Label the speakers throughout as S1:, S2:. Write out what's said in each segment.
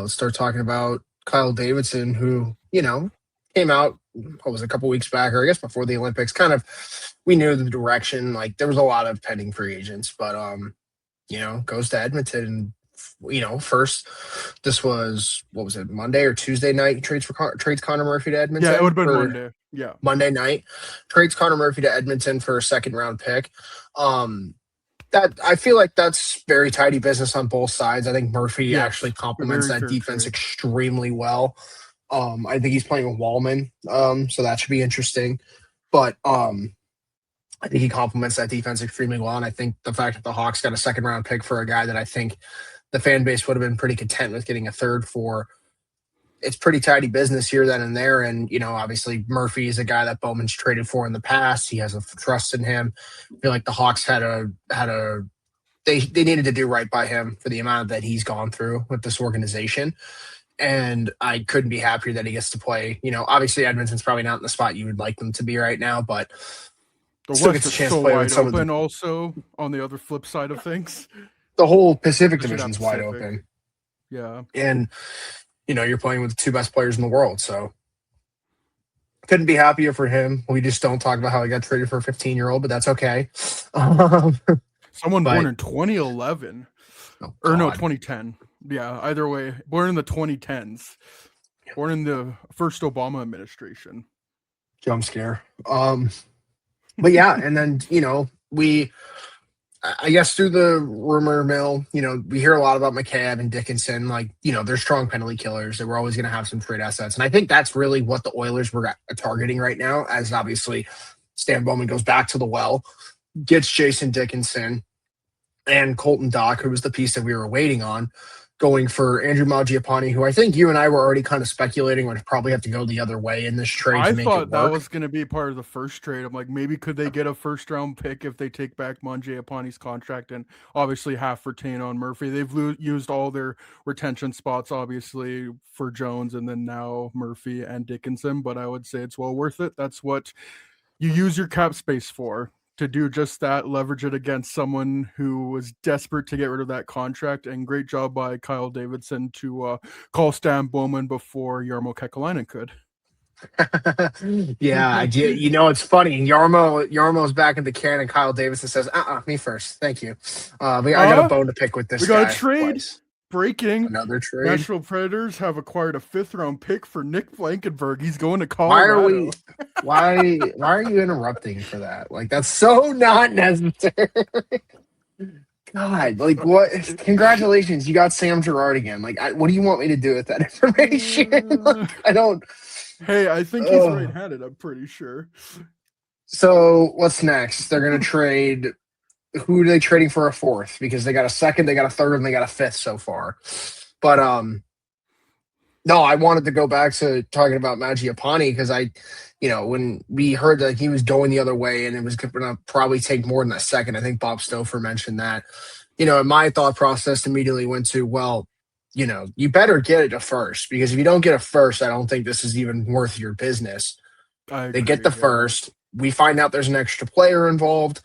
S1: let's start talking about Kyle Davidson, who, came out, what was it, a couple weeks back, or I guess before the Olympics, kind of, we knew the direction. Like, there was a lot of pending free agents, but, goes to Edmonton. And, first, this was, what was it, Monday or Tuesday night, trades Connor Murphy to Edmonton?
S2: Yeah, it would have been Monday. Yeah.
S1: Monday night, trades Connor Murphy to Edmonton for a second-round pick. That I feel like that's very tidy business on both sides. I think Murphy actually complements that defense extremely well. I think he's playing with Wallman, so that should be interesting. But I think he complements that defense extremely well. And I think the fact that the Hawks got a second-round pick for a guy that I think the fan base would have been pretty content with getting a third for, it's pretty tidy business here, then, and there. And, obviously Murphy is a guy that Bowman's traded for in the past. He has a trust in him. I feel like the Hawks they needed to do right by him for the amount that he's gone through with this organization. And I couldn't be happier that he gets to play. Obviously Edmonton's probably not in the spot you would like them to be right now, but
S2: the still West gets a chance to play with some open. Also, on the other flip side of things,
S1: the whole Pacific Division's wide open.
S2: Yeah.
S1: And you're playing with the two best players in the world, so couldn't be happier for him. We just don't talk about how he got traded for a 15-year-old, but that's okay.
S2: Someone born in 2011. Or no, 2010. Yeah, either way. Born in the 2010s. Born in the first Obama administration.
S1: Jump scare. But yeah, and then, I guess through the rumor mill, we hear a lot about McCabe and Dickinson. Like, they're strong penalty killers. They were always going to have some trade assets. And I think that's really what the Oilers were targeting right now, as obviously Stan Bowman goes back to the well, gets Jason Dickinson and Colton Dach, who was the piece that we were waiting on, going for Andrew Mangiapane, who I think you and I were already kind of speculating would probably have to go the other way in this trade.
S2: I thought that was going to be part of the first trade. I'm like, maybe could they get a first-round pick if they take back Mangiapane's contract and obviously half retain on Murphy? They've used all their retention spots, obviously, for Jones and then now Murphy and Dickinson, but I would say it's well worth it. That's what you use your cap space for. To do just that, leverage it against someone who was desperate to get rid of that contract, and great job by Kyle Davidson to call Stan Bowman before Jarmo Kekalainen could.
S1: Yeah, I did. It's funny. Yarmo's back in the can, and Kyle Davidson says, me first. Thank you. I got a bone to pick with this guy.
S2: We got a trade.
S1: Twice.
S2: Breaking.
S1: Another trade.
S2: Nashville Predators have acquired a 5th-round pick for Nick Blankenburg. He's going to Colorado.
S1: Why are you interrupting for that? Like, that's so not necessary. God, like, what? Congratulations, you got Sam Girard again. Like, what do you want me to do with that information? Like, I don't.
S2: Hey, I think he's right-handed. I'm pretty sure.
S1: So what's next? They're gonna trade. Who are they trading for a 4th? Because they got a 2nd, they got a 3rd, and they got a 5th so far. But no, I wanted to go back to talking about Mangiapane because when we heard that he was going the other way and it was going to probably take more than a 2nd, I think Bob Stouffer mentioned that. And my thought process immediately went to, well, you better get it a 1st, because if you don't get a 1st, I don't think this is even worth your business. They get the 1st. We find out there's an extra player involved.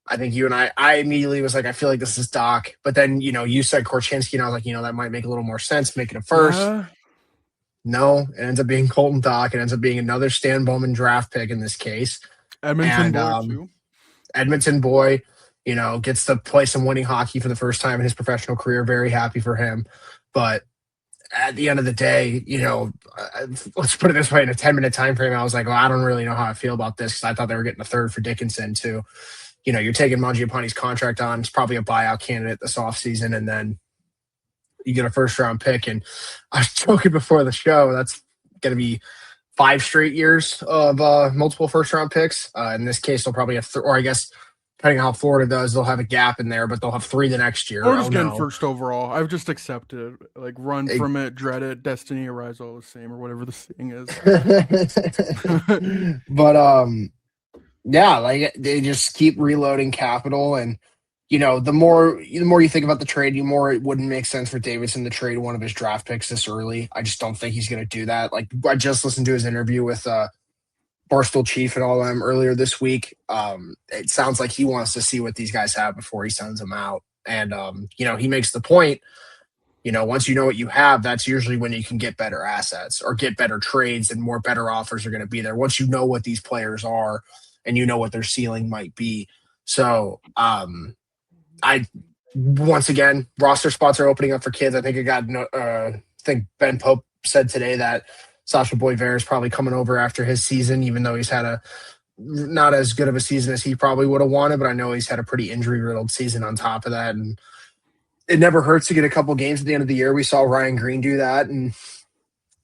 S1: I think you and I immediately was like, I feel like this is Doc. But then, you said Korchinski, and I was like, that might make a little more sense, make it a 1st. No, it ends up being Colton Dach. It ends up being another Stan Bowman draft pick in this case.
S2: Edmonton boy, too.
S1: Edmonton boy, gets to play some winning hockey for the first time in his professional career. Very happy for him. But at the end of the day, let's put it this way, in a 10-minute time frame, I was like, well, I don't really know how I feel about this, because I thought they were getting a 3rd for Dickinson too. You're taking Mangiapane's contract on. It's probably a buyout candidate this offseason, and then you get a 1st-round pick. And I was joking before the show, that's going to be 5 straight years of multiple 1st-round picks. In this case, they'll probably have or I guess, depending on how Florida does, they'll have a gap in there, but they'll have 3 the next year.
S2: Or just getting 1st overall. I've just accepted it. Like, run from it, dread it, destiny arise all the same, or whatever the saying
S1: is. But, yeah, like, they just keep reloading capital, and the more you think about the trade, the more it wouldn't make sense for Davidson to trade one of his draft picks this early. I just don't think he's going to do that. Like, I just listened to his interview with Barstool Chief and all of them earlier this week. It sounds like he wants to see what these guys have before he sends them out. And he makes the point once you know what you have, that's usually when you can get better assets or get better trades, and more better offers are going to be there once you know what these players are and you know what their ceiling might be. So I once again, roster spots are opening up for kids. I think I think Ben Pope said today that Sasha Boisvert is probably coming over after his season, even though he's had a not as good of a season as he probably would have wanted, but I know he's had a pretty injury-riddled season on top of that, and it never hurts to get a couple games at the end of the year. We saw Ryan Green do that, and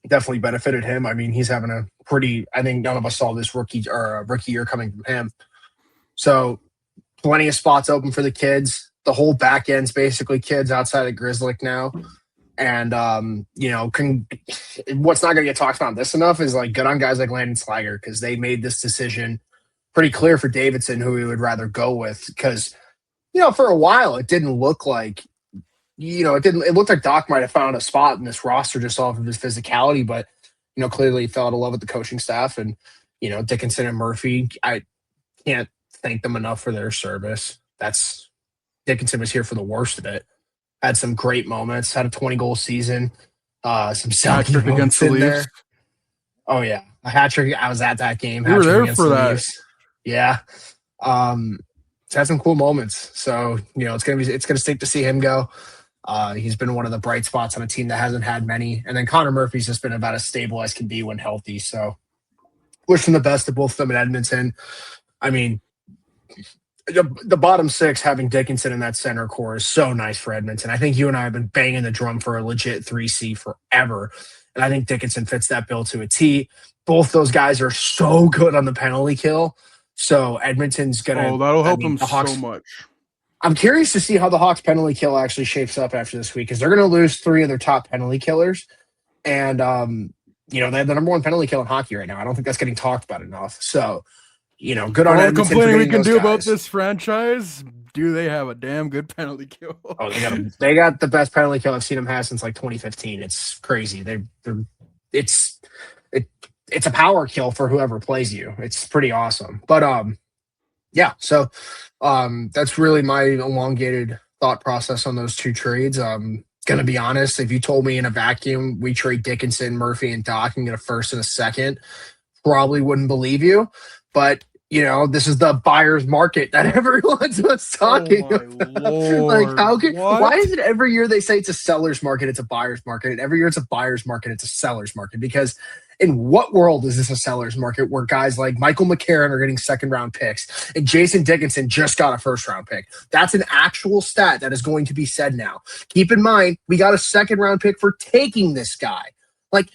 S1: definitely benefited him. I mean, he's having a pretty – I think none of us saw this rookie year coming from him. So plenty of spots open for the kids. The whole back end's basically kids outside of Grizzlick now. And, what's not going to get talked about this enough is, like, good on guys like Landon Slager, because they made this decision pretty clear for Davidson who we would rather go with, because, for a while it didn't look like – it looked like Doc might have found a spot in this roster just off of his physicality, but, clearly he fell out of love with the coaching staff, and, Dickinson and Murphy, I can't thank them enough for their service. Dickinson was here for the worst of it. Had some great moments, had a 20-goal season, some hat trick against the Leafs. Oh yeah. A hat trick. I was at that game.
S2: You were there for that.
S1: Leafs. Yeah. It's had some cool moments. So, it's gonna stink to see him go. He's been one of the bright spots on a team that hasn't had many. And then Connor Murphy's just been about as stable as can be when healthy. So wish him the best to both of them at Edmonton. I mean, the bottom six, having Dickinson in that center core is so nice for Edmonton. I think you and I have been banging the drum for a legit 3C forever. And I think Dickinson fits that bill to a T. Both those guys are so good on the penalty kill. So Edmonton's going to...
S2: Oh, that'll help them so much.
S1: I'm curious to see how the Hawks penalty kill actually shapes up after this week, because they're going to lose 3 of their top penalty killers. And, they have the number 1 penalty kill in hockey right now. I don't think that's getting talked about enough. So, good on Edmonton.
S2: All complaining we can do about this franchise, do they have a damn good penalty kill?
S1: Oh, they got the best penalty kill I've seen them have since like 2015. It's crazy. It's a power kill for whoever plays you. It's pretty awesome. But yeah, so that's really my elongated thought process on those 2 trades. Gonna be honest, if you told me in a vacuum we trade Dickinson, Murphy, and Doc and get a first and a second, probably wouldn't believe you. But this is the buyer's market that everyone's talking about. Like, why is it every year they say it's a seller's market, it's a buyer's market, and every year it's a buyer's market, it's a seller's market? Because in what world is this a seller's market where guys like Michael McCarron are getting second-round picks and Jason Dickinson just got a first-round pick? That's an actual stat that is going to be said now. Keep in mind, we got a second-round pick for taking this guy. Like,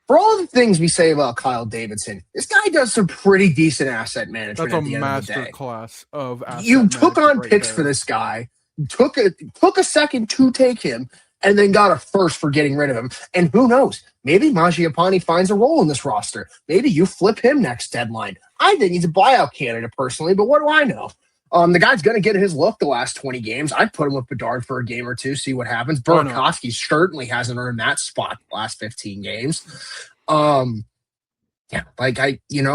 S1: for all the things we say about Kyle Davidson, this guy does some pretty decent asset management.
S2: That's a master class of asset
S1: You took on
S2: right
S1: picks
S2: there
S1: for this guy, took a second to take him, and then got a first for getting rid of him. And who knows? Maybe Mangiapane finds a role in this roster. Maybe you flip him next deadline. I think he's a buyout candidate personally, but what do I know? The guy's going to get his look the last 20 games. I'd put him with Bedard for a game or two, see what happens. Burakovsky certainly hasn't earned that spot the last 15 games. Yeah, like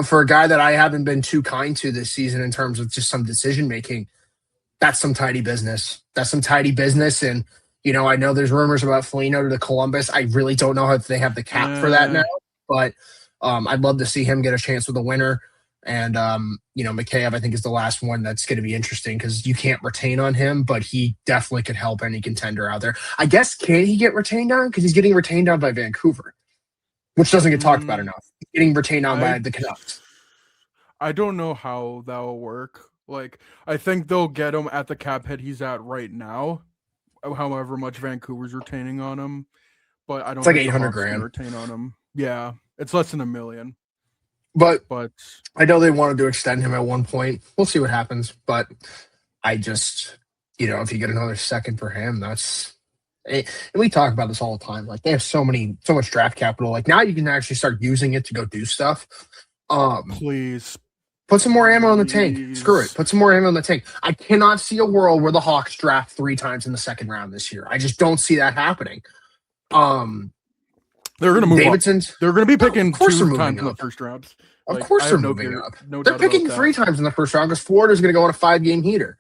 S1: for a guy that I haven't been too kind to this season in terms of just some decision making, that's some tidy business. And, I know there's rumors about Foligno to Columbus. I really don't know if they have the cap for that now, but I'd love to see him get a chance with a winner. And, Mikheyev, I think, is the last one that's going to be interesting because you can't retain on him, but he definitely could help any contender out there. I guess, can he get retained on? Because he's getting retained on by Vancouver, which doesn't get talked about enough. He's getting retained on by the Canucks.
S2: I don't know how that will work. Like, I think they'll get him at the cap hit he's at right now, however much Vancouver's retaining on him. But I don't.
S1: It's like $800,000
S2: retain on him. Yeah, it's less than $1 million.
S1: But I know they wanted to extend him at one point. We'll see what happens. But I just, if you get another second for him, that's. And we talk about this all the time. Like, they have so much draft capital. Like, now you can actually start using it to go do stuff.
S2: Please.
S1: Put some more ammo in the tank. Screw it. Put some more ammo in the tank. I cannot see a world where the Hawks draft 3 times in the second round this year. I just don't see that happening.
S2: They're going to move
S1: Davidson's.
S2: They're going to be picking 2 times in the first round.
S1: Of
S2: Like,
S1: course
S2: I
S1: they're
S2: have
S1: moving up.
S2: no
S1: They're
S2: doubt
S1: picking
S2: about
S1: 3
S2: that.
S1: times in the first round because Florida's going to go on a 5-game heater.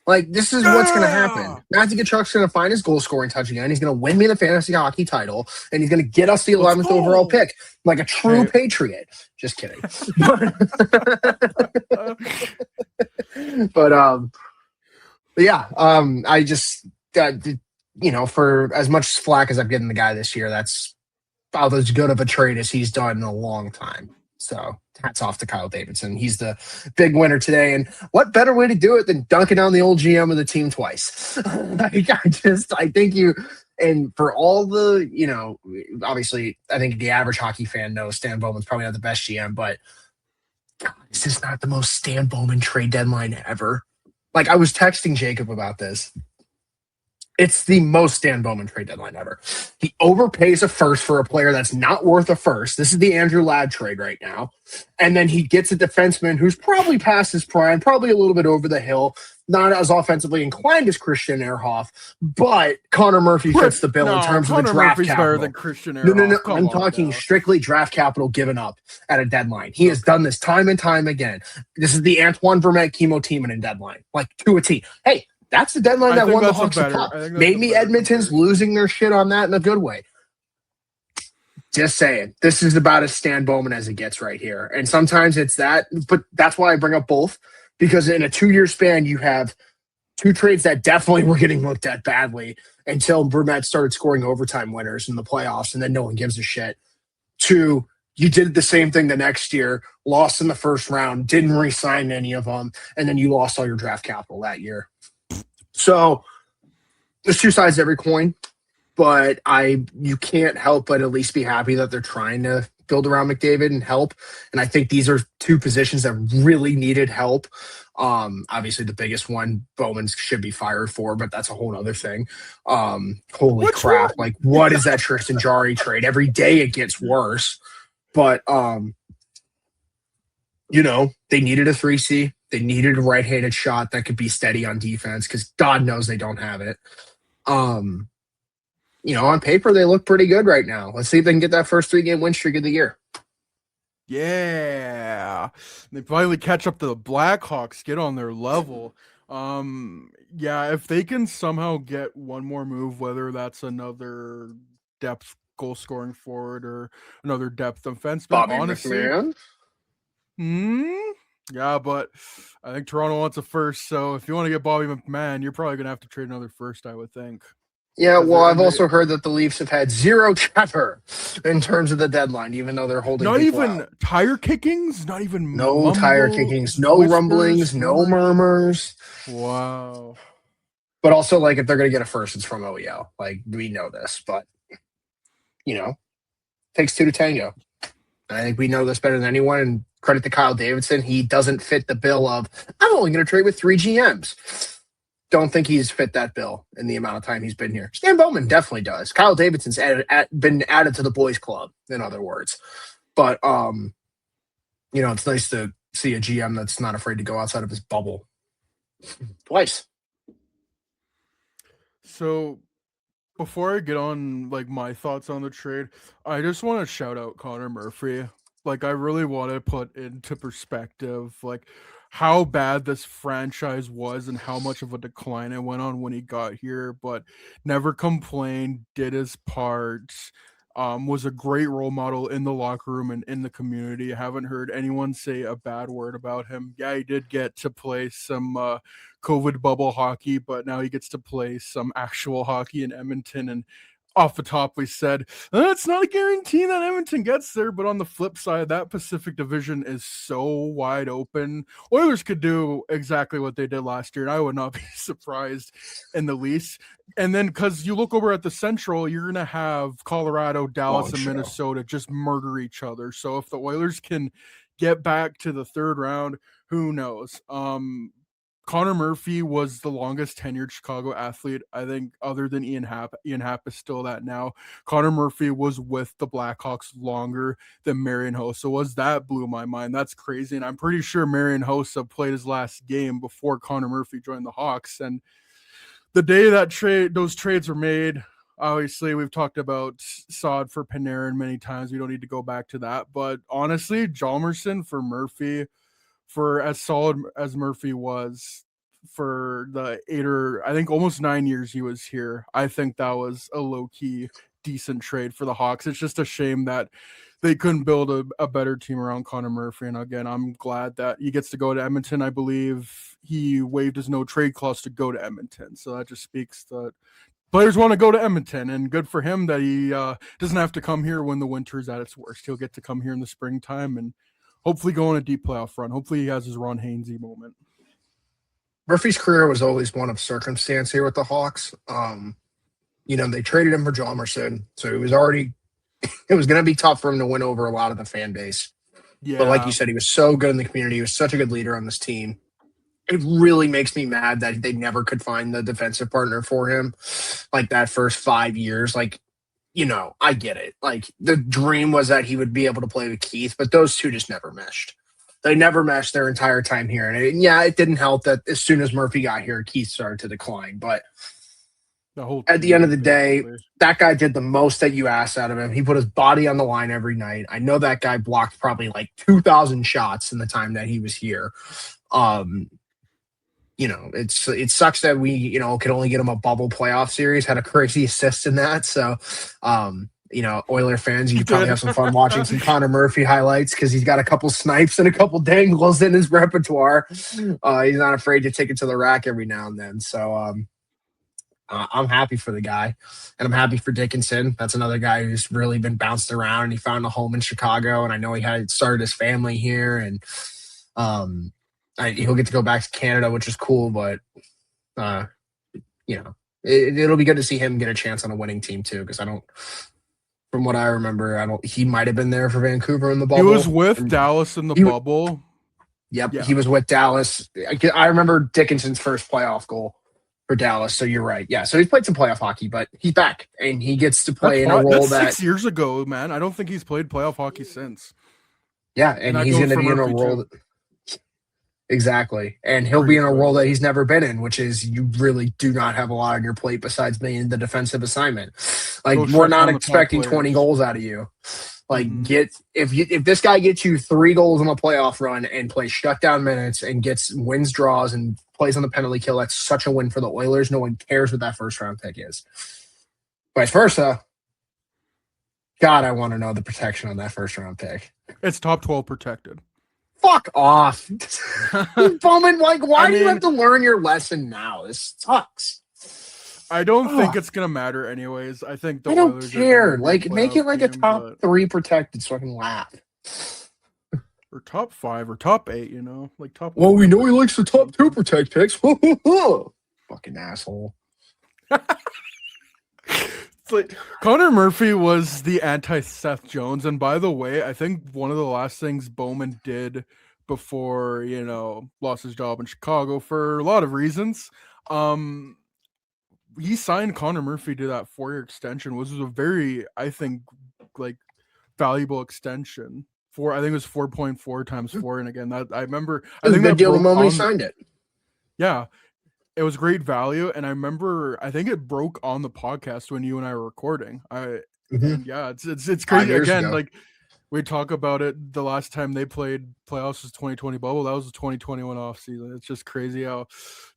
S1: Like, this is what's going to happen. Matthew Tkachuk's going to find his goal scoring touch again. He's going to win me the fantasy hockey title, and he's going to get us the 11th overall pick, like a true patriot. Just kidding. But yeah, I just for as much flack as I've given the guy this year, that's about as good of a trade as he's done in a long time. So hats off to Kyle Davidson. He's the big winner today. And what better way to do it than dunking on the old GM of the team twice? I think you, and for all the, obviously, I think the average hockey fan knows Stan Bowman's probably not the best GM, but God, this is not the most Stan Bowman trade deadline ever. Like, I was texting Jacob about this. It's the most Stan Bowman trade deadline ever. He overpays a first for a player that's not worth a first. This is the Andrew Ladd trade right now. And then he gets a defenseman who's probably past his prime, probably a little bit over the hill, not as offensively inclined as Christian Ehrhoff, but Connor Murphy fits the bill in terms of the draft
S2: Murphy's
S1: capital.
S2: Better than Christian Ehrhoff.
S1: No. I'm talking strictly draft capital given up at a deadline. He has done this time and time again. This is the Antoine Vermette Chemo Timonen deadline, like to a T. Hey, that's the deadline that won the Hawks a cup. Maybe Edmonton's losing their shit on that in a good way. Just saying. This is about as Stan Bowman as it gets right here. And sometimes it's that, but that's why I bring up both, because in a 2-year span, you have 2 trades that definitely were getting looked at badly until Vermette started scoring overtime winners in the playoffs, and then no one gives a shit. 2, you did the same thing the next year, lost in the first round, didn't re-sign any of them, and then you lost all your draft capital that year. So there's 2 sides to every coin, but you can't help but at least be happy that they're trying to build around McDavid and help. And I think these are 2 positions that really needed help. Obviously the biggest one Bowman should be fired for, but that's a whole other thing. Holy crap. Like, what is that Tristan Jarry trade? Every day it gets worse. But they needed a 3C. They needed a right-handed shot that could be steady on defense because God knows they don't have it. On paper, they look pretty good right now. Let's see if they can get that first 3-game win streak of the year.
S2: Yeah. They finally catch up to the Blackhawks, get on their level. Yeah, if they can somehow get one more move, whether that's another depth goal-scoring forward or another depth defenseman,
S1: Bobby
S2: honestly.
S1: McMahon?
S2: Yeah, but I think Toronto wants a first, so if you want to get Bobby McMahon, you're probably going to have to trade another first, I would think.
S1: Yeah, well, I've also heard that the Leafs have had 0 trevor in terms of the deadline, even though they're holding
S2: not even
S1: out.
S2: Tire kickings, not even
S1: no tire kickings, no rumblings, no murmurs.
S2: Wow.
S1: But also, like, if they're going to get a first, it's from OEL. Like, we know this, but, takes 2 to tango. I think we know this better than anyone, and credit to Kyle Davidson. He doesn't fit the bill of, I'm only going to trade with 3 GMs. Don't think he's fit that bill in the amount of time he's been here. Stan Bowman definitely does. Kyle Davidson's been added to the boys club, in other words. But, it's nice to see a GM that's not afraid to go outside of his bubble. Twice.
S2: So before I get on like my thoughts on the trade, I just want to shout out Connor Murphy. Like, I really want to put into perspective like how bad this franchise was and how much of a decline it went on when he got here, but never complained, did his part, was a great role model in the locker room and in the community. I haven't heard anyone say a bad word about him. Yeah, he did get to play some COVID bubble hockey, but now he gets to play some actual hockey in Edmonton. And off the top, we said, it's not a guarantee that Edmonton gets there, but on the flip side, that Pacific Division is so wide open. Oilers could do exactly what they did last year, and I would not be surprised in the least. And then, because you look over at the Central, you're going to have Colorado, Dallas, and Minnesota just murder each other. So if the Oilers can get back to the 3rd round, who knows? Connor Murphy was the longest tenured Chicago athlete, I think, other than Ian Happ. Ian Happ is still that now. Connor Murphy was with the Blackhawks longer than Marian Hossa was. That blew my mind. That's crazy. And I'm pretty sure Marian Hossa played his last game before Connor Murphy joined the Hawks. And the day that those trades were made, Obviously, we've talked about Saad for Panarin many times. We don't need to go back to that. But honestly, Hjalmarsson for Murphy, for as solid as Murphy was for the 8 or I think almost 9 years he was here, I think that was a low-key decent trade for the Hawks. It's just a shame that they couldn't build a better team around Connor Murphy. And again, I'm glad that he gets to go to Edmonton. I believe he waived his no trade clause to go to Edmonton. So that just speaks that players want to go to Edmonton, and good for him that he doesn't have to come here when the winter's at its worst. He'll get to come here in the springtime and hopefully go on a deep playoff run. Hopefully he has his Ron Hainsey moment.
S1: Murphy's career was always one of circumstance here with the Hawks. They traded him for Hjalmarsson, so it was going to be tough for him to win over a lot of the fan base. Yeah. But like you said, he was so good in the community. He was such a good leader on this team. It really makes me mad that they never could find the defensive partner for him, like that first 5 years. Like, I get it. Like, the dream was that he would be able to play with Keith, but those two just never meshed. They never meshed their entire time here. And it didn't help that as soon as Murphy got here, Keith started to decline. But at the end of the day, that guy did the most that you asked out of him. He put his body on the line every night. I know that guy blocked probably like 2,000 shots in the time that he was here. It sucks that we, could only get him a bubble playoff series, had a crazy assist in that. So, Oiler fans, you probably have some fun watching some Connor Murphy highlights because he's got a couple snipes and a couple dangles in his repertoire. He's not afraid to take it to the rack every now and then. So, I'm happy for the guy, and I'm happy for Dickinson. That's another guy who's really been bounced around, and he found a home in Chicago, and I know he had started his family here, and he'll get to go back to Canada, which is cool, but it'll be good to see him get a chance on a winning team too, because from what I remember, he might have been there for Vancouver in the bubble.
S2: He was with Dallas in the bubble.
S1: Yep, yeah. He was with Dallas. I remember Dickinson's first playoff goal for Dallas, so you're right. Yeah, so he's played some playoff hockey, but he's back, and he gets to play in a role that's
S2: 6 years ago, man. I don't think he's played playoff hockey since.
S1: Yeah, and he's going to be in a role exactly, and he'll be in a role that he's never been in, which is you really do not have a lot on your plate besides being the defensive assignment. Like, we're not expecting 20 goals out of you. Like, if this guy gets you 3 goals on a playoff run and plays shutdown minutes and wins draws and plays on the penalty kill, that's such a win for the Oilers. No one cares what that first round pick is. Vice versa. God, I want to know the protection on that first round pick.
S2: It's top 12 protected.
S1: Fuck off. Bowman, like, why do you have to learn your lesson now? This sucks.
S2: I don't think it's going to matter anyways. I think
S1: I don't care. Like, make it like a top 3 protected so I can laugh.
S2: Or top 5 or top 8, like top.
S1: Well, we know he likes the top 2 protect picks. Fucking asshole.
S2: It's like Connor Murphy was the anti-Seth Jones, and by the way, I think one of the last things Bowman did before lost his job in Chicago for a lot of reasons. He signed Connor Murphy to that 4-year extension, which was a very, I think, valuable extension. I think it was 4.4 times 4, and again, that I remember. I think
S1: that deal the moment he signed it.
S2: Yeah, it was great value, and I remember. I think it broke on the podcast when you and I were recording. And yeah, it's crazy. Again, ago. Like we talk about it. The last time they played playoffs was 2020 bubble. That was the 2021 off season. It's just crazy how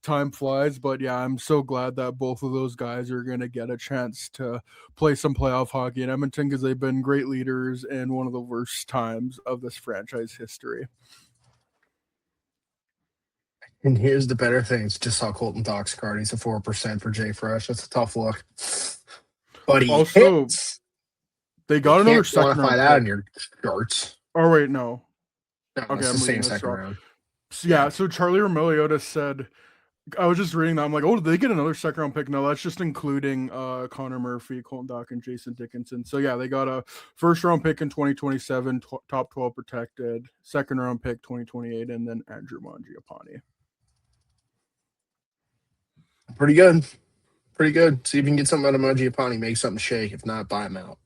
S2: time flies. But yeah, I'm so glad that both of those guys are going to get a chance to play some playoff hockey in Edmonton because they've been great leaders in one of the worst times of this franchise history.
S1: And here's the better thing. It's just saw Colton Dach's card. He's a 4% for Jay Fresh. That's a tough look. But he also hits.
S2: They got another second round.
S1: That in your charts.
S2: Oh wait, no.
S1: Okay, it's the same second round.
S2: Yeah, so Charlie Romiliota said, I was just reading that. I'm like, oh, did they get another second round pick? No, that's just including Connor Murphy, Colton Dach, and Jason Dickinson. So yeah, they got a first round pick in 2027, top 12 protected, second round pick 2028, and then Andrew Mangiapane.
S1: Pretty good. Pretty good. See if you can get something out of Mangiapane, make something shake. If not, buy him out.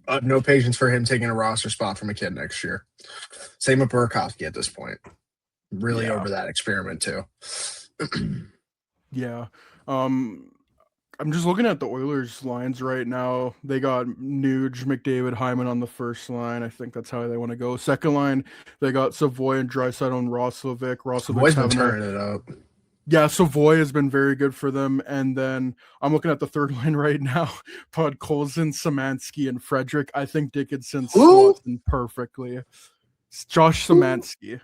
S1: I have no patience for him taking a roster spot from a kid next year. Same with Burakovsky at this point. Really over that experiment too.
S2: Yeah. I'm just looking at the Oilers lines right now. They got Nuge, McDavid, Hyman on the first line. I think that's how they want to go. Second line, they got Savoy and Draisaitl and Roslovic.
S1: Boys
S2: Roslovic's
S1: been
S2: having
S1: turning it up.
S2: yeah, Savoy has been very good for them. And then I'm looking at the third line right now. Podkolzin, Szymanski, and Frederick. I think Dickinson slots in perfectly. It's Josh Szymanski.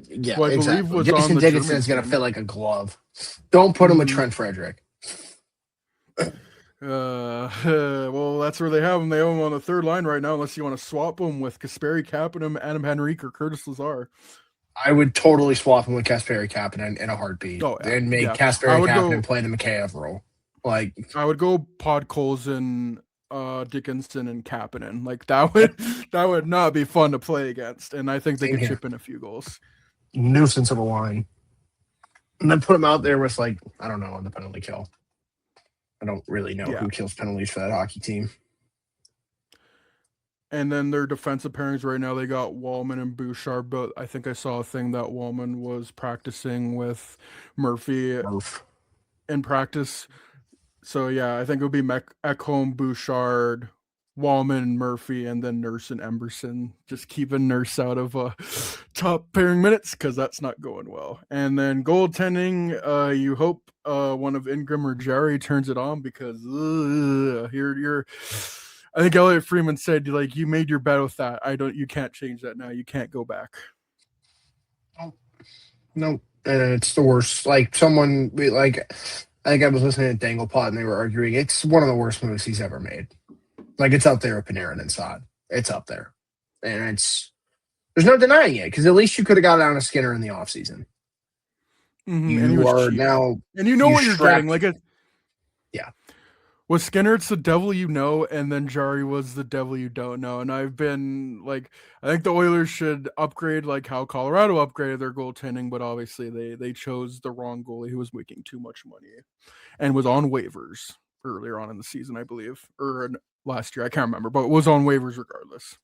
S1: Yeah,
S2: who I
S1: exactly.
S2: believe was
S1: Jason
S2: on the
S1: Dickinson is
S2: German
S1: going to
S2: team.
S1: fit like a glove. Don't put him with Trent Frederick.
S2: Well, that's where they have him. They have him on the third line right now, unless you want to swap him with Kasperi Kapanen, Adam Henrique, or Curtis Lazar.
S1: I would totally swap him with Kasperi Kapanen in a heartbeat and make Kasperi Kapanen play the Mikheyev role. Like
S2: I would go Podkolzin, Dickinson, and Kapanen. Like that would not be fun to play against, and I think they could chip in a few goals.
S1: Nuisance of a line, and then put him out there with like I don't know on the penalty kill. I don't really know who kills penalties for that hockey team.
S2: And then their defensive pairings right now, they got Wallman and Bouchard, but I think I saw a thing that Wallman was practicing with Murphy in practice. So yeah, I think it would be Ekholm, Bouchard, Wallman, Murphy, and then Nurse and Emberson. Just keeping Nurse out of top pairing minutes because that's not going well. And then goaltending, you hope one of Ingram or Jerry turns it on because you're. I think Elliot Freeman said, like, you made your bet with that. You can't change that now. You can't go back.
S1: No, and it's the worst. Like someone like. I think I was listening to Danglepot and they were arguing it's one of the worst moves he's ever made. Like it's up there with Panarin and Saad. It's up there. And there's no denying it because at least you could have got down a Skinner in the offseason. You are cheap. Now.
S2: And you know what you're getting. Like
S1: yeah.
S2: With Skinner, it's the devil you know, and then Jari was the devil you don't know. And I've been like, I think the Oilers should upgrade like how Colorado upgraded their goaltending, but obviously they chose the wrong goalie who was making too much money and was on waivers earlier on in the season, I believe, or last year. I can't remember, but it was on waivers regardless.